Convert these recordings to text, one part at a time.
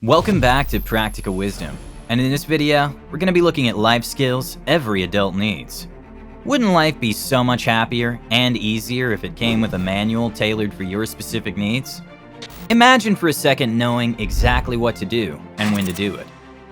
Welcome back to Practical Wisdom, and in this video, we're going to be looking at life skills every adult needs. Wouldn't life be so much happier and easier if it came with a manual tailored for your specific needs? Imagine for a second knowing exactly what to do and when to do it.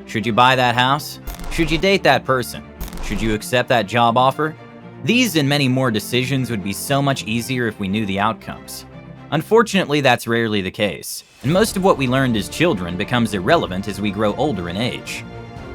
Should you buy that house? Should you date that person? Should you accept that job offer? These and many more decisions would be so much easier if we knew the outcomes. Unfortunately, that's rarely the case, and most of what we learned as children becomes irrelevant as we grow older in age.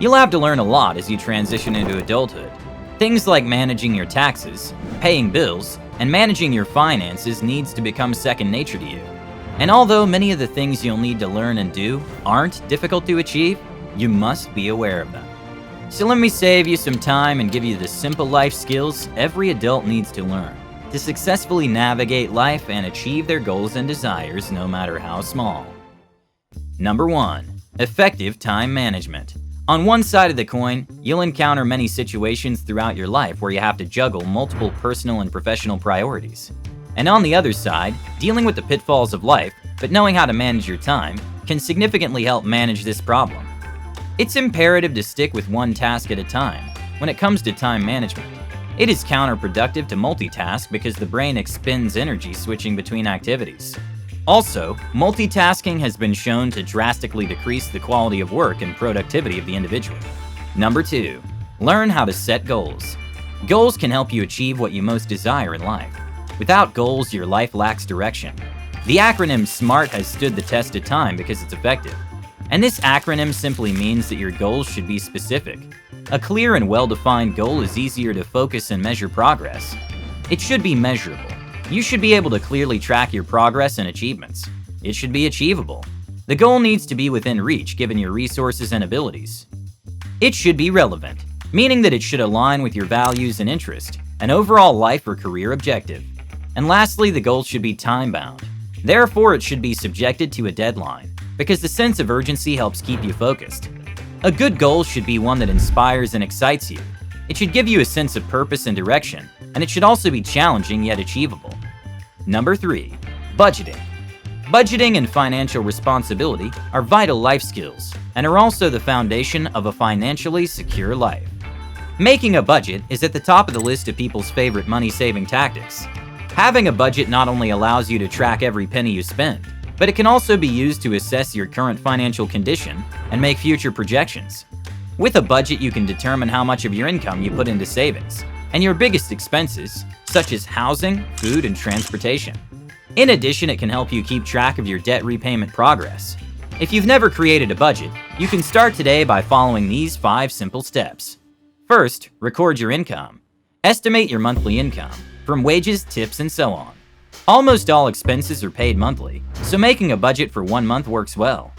You'll have to learn a lot as you transition into adulthood. Things like managing your taxes, paying bills, and managing your finances needs to become second nature to you. And although many of the things you'll need to learn and do aren't difficult to achieve, you must be aware of them. So let me save you some time and give you the simple life skills every adult needs to learn to successfully navigate life and achieve their goals and desires no matter how small. Number 1. Effective time management. On one side of the coin, you'll encounter many situations throughout your life where you have to juggle multiple personal and professional priorities. And on the other side, dealing with the pitfalls of life, but knowing how to manage your time, can significantly help manage this problem. It's imperative to stick with one task at a time when it comes to time management. It is counterproductive to multitask because the brain expends energy switching between activities. Also, multitasking has been shown to drastically decrease the quality of work and productivity of the individual. Number 2. Learn how to set goals. Goals can help you achieve what you most desire in life. Without goals, your life lacks direction. The acronym SMART has stood the test of time because it's effective. And this acronym simply means that your goals should be specific. A clear and well-defined goal is easier to focus and measure progress. It should be measurable. You should be able to clearly track your progress and achievements. It should be achievable. The goal needs to be within reach given your resources and abilities. It should be relevant, meaning that it should align with your values and interest, an overall life or career objective. And lastly, the goal should be time-bound. Therefore, it should be subjected to a deadline, because the sense of urgency helps keep you focused. A good goal should be one that inspires and excites you. It should give you a sense of purpose and direction, and it should also be challenging yet achievable. Number 3. Budgeting. Budgeting and financial responsibility are vital life skills and are also the foundation of a financially secure life. Making a budget is at the top of the list of people's favorite money-saving tactics. Having a budget not only allows you to track every penny you spend, but it can also be used to assess your current financial condition and make future projections. With a budget, you can determine how much of your income you put into savings and your biggest expenses, such as housing, food, and transportation. In addition, it can help you keep track of your debt repayment progress. If you've never created a budget, you can start today by following these 5 simple steps. First, record your income. Estimate your monthly income, from wages, tips, and so on. Almost all expenses are paid monthly, so making a budget for 1 month works well.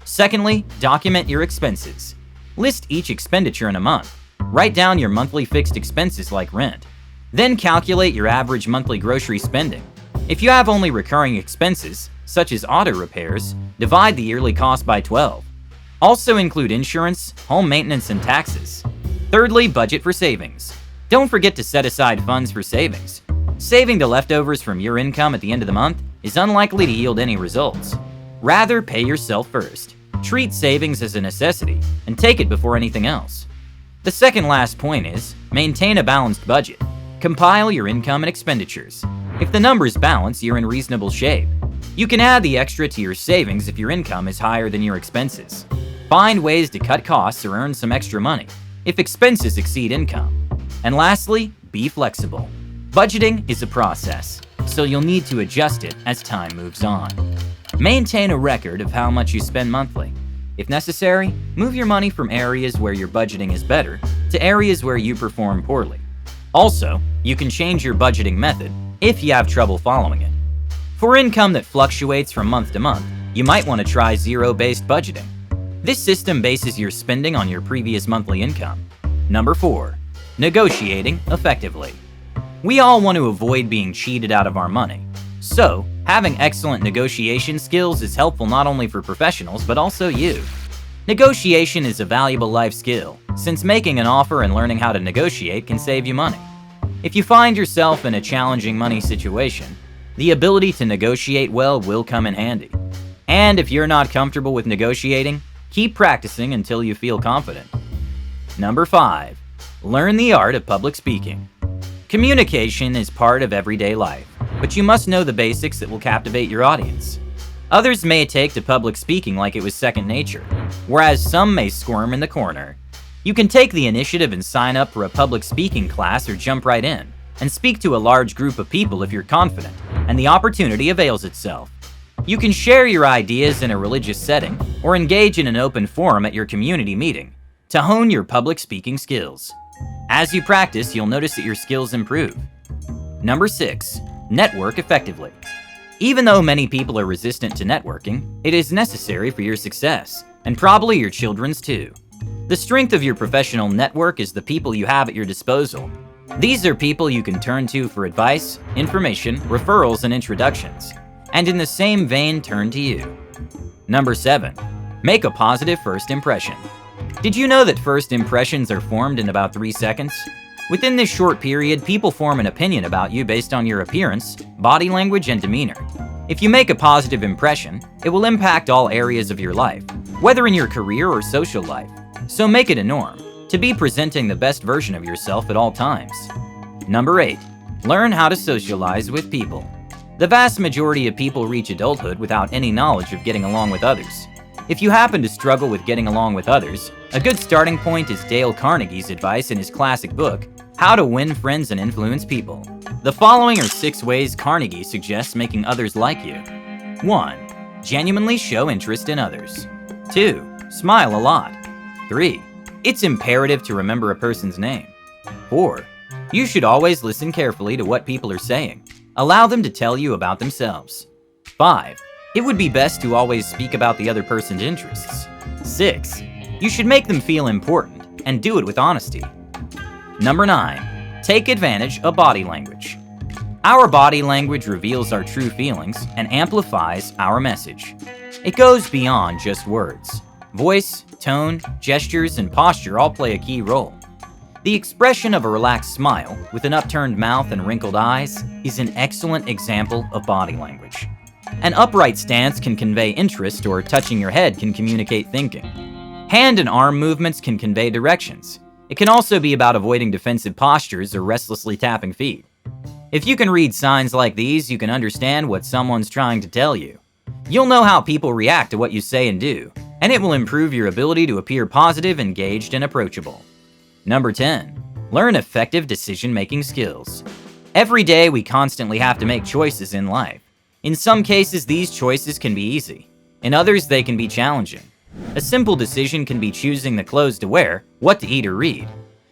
Secondly, document your expenses. List each expenditure in a month. Write down your monthly fixed expenses like rent. Then calculate your average monthly grocery spending. If you have only recurring expenses, such as auto repairs, divide the yearly cost by 12. Also include insurance, home maintenance, and taxes. Thirdly, budget for savings. Don't forget to set aside funds for savings. Saving the leftovers from your income at the end of the month is unlikely to yield any results. Rather, pay yourself first. Treat savings as a necessity and take it before anything else. The second last point is, maintain a balanced budget. Compile your income and expenditures. If the numbers balance, you're in reasonable shape. You can add the extra to your savings if your income is higher than your expenses. Find ways to cut costs or earn some extra money if expenses exceed income. And lastly, be flexible. Budgeting is a process, so you'll need to adjust it as time moves on. Maintain a record of how much you spend monthly. If necessary, move your money from areas where your budgeting is better to areas where you perform poorly. Also, you can change your budgeting method if you have trouble following it. For income that fluctuates from month to month, you might want to try zero-based budgeting. This system bases your spending on your previous monthly income. Number 4. Negotiating effectively. We all want to avoid being cheated out of our money. So, having excellent negotiation skills is helpful not only for professionals, but also you. Negotiation is a valuable life skill, since making an offer and learning how to negotiate can save you money. If you find yourself in a challenging money situation, the ability to negotiate well will come in handy. And if you're not comfortable with negotiating, keep practicing until you feel confident. Number 5. Learn the art of public speaking. Communication is part of everyday life, but you must know the basics that will captivate your audience. Others may take to public speaking like it was second nature, whereas some may squirm in the corner. You can take the initiative and sign up for a public speaking class or jump right in and speak to a large group of people if you're confident and the opportunity avails itself. You can share your ideas in a religious setting or engage in an open forum at your community meeting to hone your public speaking skills. As you practice, you'll notice that your skills improve. Number 6. Network effectively. Even though many people are resistant to networking, it is necessary for your success, and probably your children's too. The strength of your professional network is the people you have at your disposal. These are people you can turn to for advice, information, referrals, and introductions. And in the same vein, turn to you. Number 7. Make a positive first impression. Did you know that first impressions are formed in about 3 seconds? Within this short period, people form an opinion about you based on your appearance, body language, and demeanor. If you make a positive impression, it will impact all areas of your life, whether in your career or social life. So make it a norm to be presenting the best version of yourself at all times. Number 8. Learn how to socialize with people. The vast majority of people reach adulthood without any knowledge of getting along with others. If you happen to struggle with getting along with others, a good starting point is Dale Carnegie's advice in his classic book, How to Win Friends and Influence People. The following are 6 ways Carnegie suggests making others like you. 1. Genuinely show interest in others. 2. Smile a lot. 3. It's imperative to remember a person's name. 4. You should always listen carefully to what people are saying. Allow them to tell you about themselves. 5. It would be best to always speak about the other person's interests. 6. You should make them feel important and do it with honesty. Number 9. Take advantage of body language. Our body language reveals our true feelings and amplifies our message. It goes beyond just words. Voice, tone, gestures, and posture all play a key role. The expression of a relaxed smile with an upturned mouth and wrinkled eyes is an excellent example of body language. An upright stance can convey interest, or touching your head can communicate thinking. Hand and arm movements can convey directions. It can also be about avoiding defensive postures or restlessly tapping feet. If you can read signs like these, you can understand what someone's trying to tell you. You'll know how people react to what you say and do, and it will improve your ability to appear positive, engaged, and approachable. Number 10. Learn effective decision-making skills. Every day, we constantly have to make choices in life. In some cases, these choices can be easy. In others, they can be challenging. A simple decision can be choosing the clothes to wear, what to eat or read.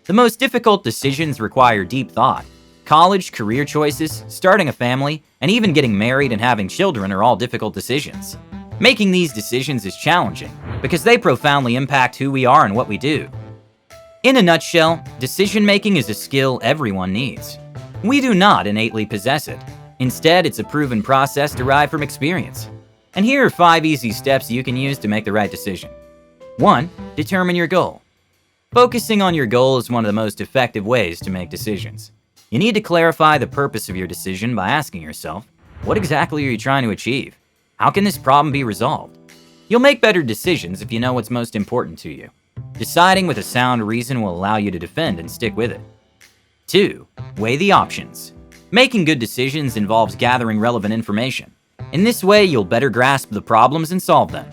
The most difficult decisions require deep thought. College, career choices, starting a family, and even getting married and having children are all difficult decisions. Making these decisions is challenging because they profoundly impact who we are and what we do. In a nutshell, decision-making is a skill everyone needs. We do not innately possess it. Instead, it's a proven process derived from experience. And here are 5 easy steps you can use to make the right decision. 1. Determine your goal. Focusing on your goal is one of the most effective ways to make decisions. You need to clarify the purpose of your decision by asking yourself, what exactly are you trying to achieve? How can this problem be resolved? You'll make better decisions if you know what's most important to you. Deciding with a sound reason will allow you to defend and stick with it. 2. Weigh the options. Making good decisions involves gathering relevant information. In this way, you'll better grasp the problems and solve them.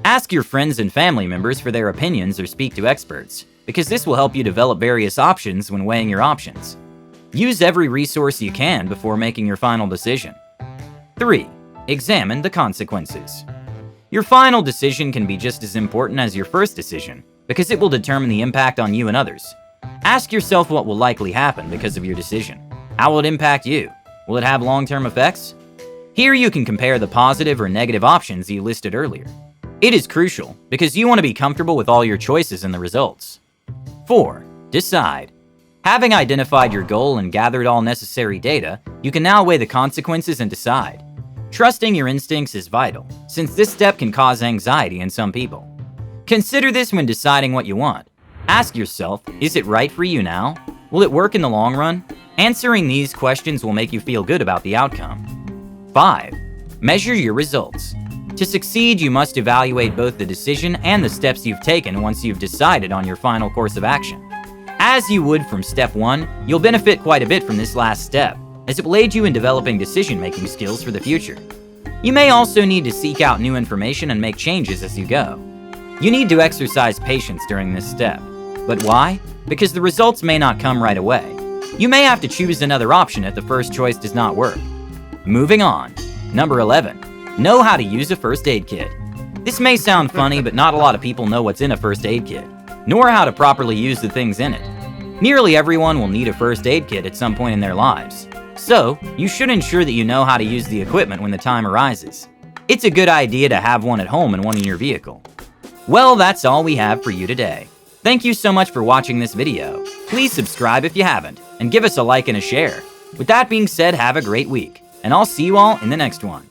Ask your friends and family members for their opinions or speak to experts, because this will help you develop various options when weighing your options. Use every resource you can before making your final decision. 3. Examine the consequences. Your final decision can be just as important as your first decision, because it will determine the impact on you and others. Ask yourself what will likely happen because of your decision. How will it impact you? Will it have long-term effects? Here you can compare the positive or negative options you listed earlier. It is crucial because you want to be comfortable with all your choices and the results. 4. Decide. Having identified your goal and gathered all necessary data, you can now weigh the consequences and decide. Trusting your instincts is vital, since this step can cause anxiety in some people. Consider this when deciding what you want. Ask yourself, is it right for you now? Will it work in the long run? Answering these questions will make you feel good about the outcome. 5. Measure your results. To succeed, you must evaluate both the decision and the steps you've taken once you've decided on your final course of action. As you would from step 1, you'll benefit quite a bit from this last step, as it will aid you in developing decision-making skills for the future. You may also need to seek out new information and make changes as you go. You need to exercise patience during this step. But why? Because the results may not come right away. You may have to choose another option if the first choice does not work. Moving on. Number 11. Know how to use a first aid kit. This may sound funny, but not a lot of people know what's in a first aid kit, nor how to properly use the things in it. Nearly everyone will need a first aid kit at some point in their lives. So, you should ensure that you know how to use the equipment when the time arises. It's a good idea to have one at home and one in your vehicle. Well, that's all we have for you today. Thank you so much for watching this video. Please subscribe if you haven't, and give us a like and a share. With that being said, have a great week, and I'll see you all in the next one.